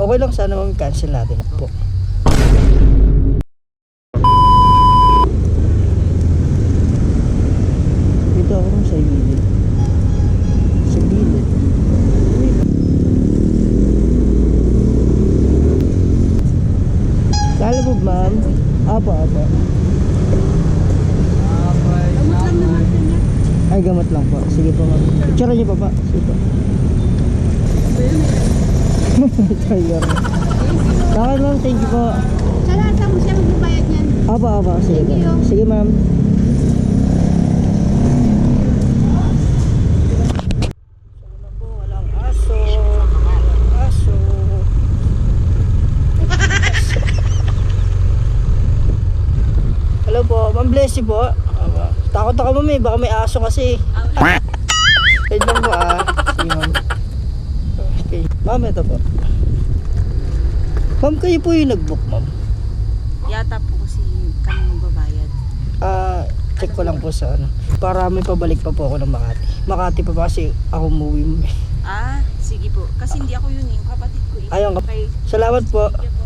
Okay lang sana ma'am, cancel natin po. Dito ako sa gilid. Sa gilid. Kalabog ma'am. Apo. Ay, gamot lang po. Sige po ma'am. Picture niyo pa pa. Sige po. Tiger. Bakit ma'am, thank you po. Sarata mo siya magbabayad niyan. Apo. Sige po. Thank you. Sige ma'am. Walang aso. Aso. Hello po, ma'am bless you po. Takot ako ma'am eh, baka may aso kasi. Wait lang po sige ma'am. Okay, ma'am ito po. Ma'am, kayo po yung nag-book ma'am. Yata po kasi kami magbabayad. Check ko lang po sa ano. Para may pabalik pa po ako ng Makati. Makati pa ba kasi ako umuwi mo eh. Sige po. Kasi hindi ako yun eh. Yung kapatid ko eh. Ayun, Okay. salamat po. Sige po.